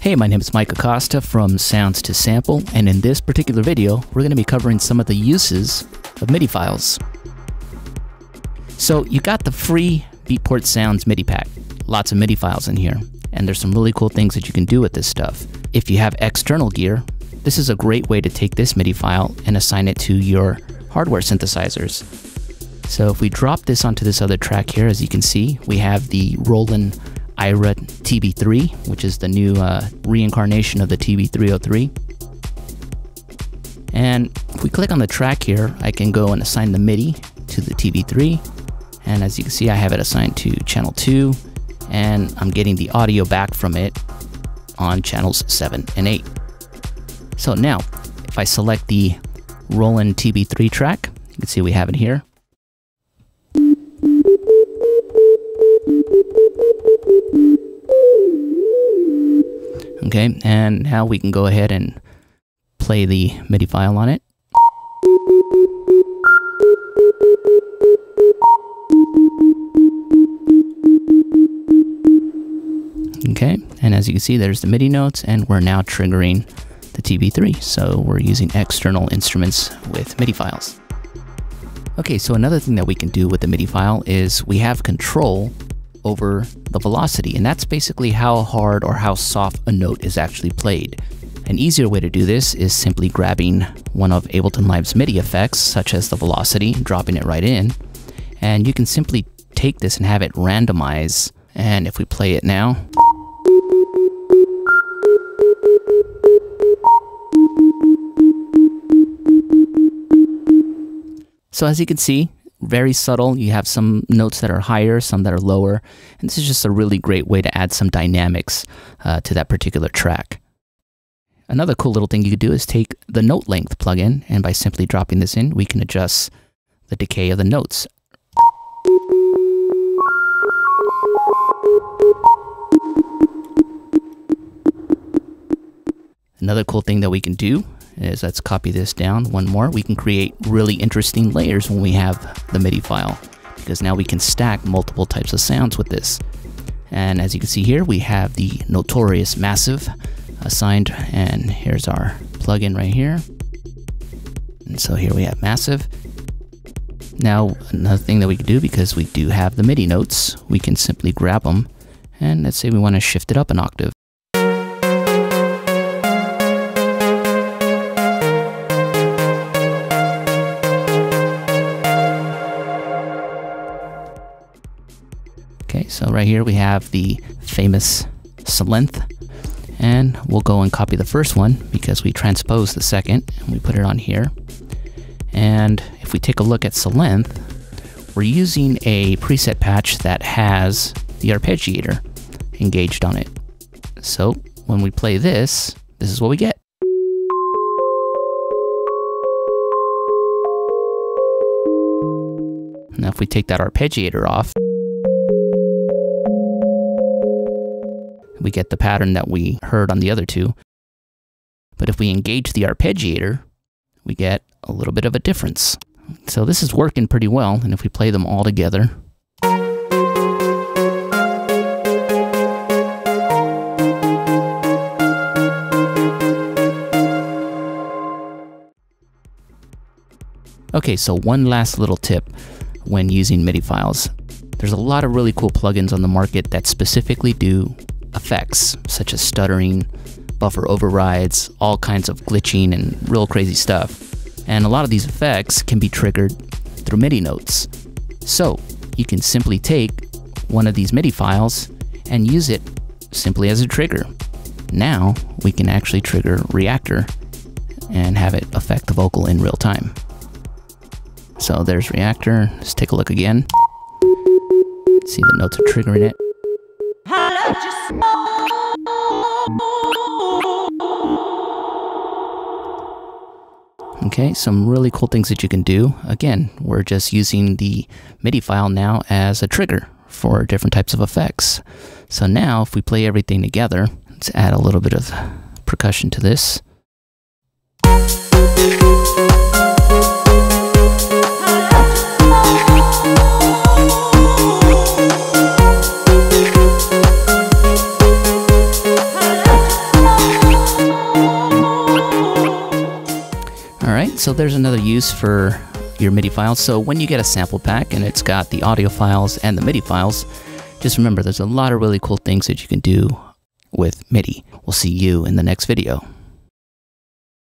Hey, my name is Mike Acosta from Sounds to Sample, and in this particular video, we're going to be covering some of the uses of MIDI files. So you got the free Beatport Sounds MIDI pack. Lots of MIDI files in here, and there's some really cool things that you can do with this stuff. If you have external gear, this is a great way to take this MIDI file and assign it to your hardware synthesizers. So if we drop this onto this other track here, as you can see, we have the Roland IRA TB3, which is the new reincarnation of the TB303. And if we click on the track here, I can go and assign the MIDI to the TB3. And as you can see, I have it assigned to channel 2, and I'm getting the audio back from it on channels 7 and 8. So now, if I select the Roland TB3 track, you can see we have it here. Okay, and now we can go ahead and play the MIDI file on it. Okay, and as you can see, there's the MIDI notes, and we're now triggering the TB3. So we're using external instruments with MIDI files. Okay, so another thing that we can do with the MIDI file is we have control over the velocity, and that's basically how hard or how soft a note is actually played. An easier way to do this is simply grabbing one of Ableton Live's MIDI effects, such as the velocity, dropping it right in, and you can simply take this and have it randomize. And if we play it now, so as you can see, very subtle. You have some notes that are higher, some that are lower, and this is just a really great way to add some dynamics to that particular track. Another cool little thing you could do is take the note length plugin, and by simply dropping this in, we can adjust the decay of the notes. Another cool thing that we can do is, let's copy this down one more. We can create really interesting layers when we have the MIDI file, because now we can stack multiple types of sounds with this. And as you can see here, we have the notorious Massive assigned, and here's our plugin right here. And so here we have Massive. Now another thing that we can do, because we do have the MIDI notes, we can simply grab them, and let's say we want to shift it up an octave. Okay, so right here we have the famous Solenth, and we'll go and copy the first one because we transposed the second, and we put it on here. And if we take a look at Solenth, we're using a preset patch that has the arpeggiator engaged on it. So when we play this, this is what we get. Now if we take that arpeggiator off, we get the pattern that we heard on the other two. But if we engage the arpeggiator, we get a little bit of a difference. So this is working pretty well, and if we play them all together, okay, so one last little tip when using MIDI files. There's a lot of really cool plugins on the market that specifically do effects, such as stuttering, buffer overrides, all kinds of glitching and real crazy stuff. And a lot of these effects can be triggered through MIDI notes. So you can simply take one of these MIDI files and use it simply as a trigger. Now we can actually trigger Reactor and have it affect the vocal in real time. So there's Reactor. Let's take a look again. See, the notes are triggering it. Okay, some really cool things that you can do. Again, we're just using the MIDI file now as a trigger for different types of effects. So now if we play everything together, let's add a little bit of percussion to this. All right, so there's another use for your MIDI files. So when you get a sample pack and it's got the audio files and the MIDI files, just remember there's a lot of really cool things that you can do with MIDI. We'll see you in the next video.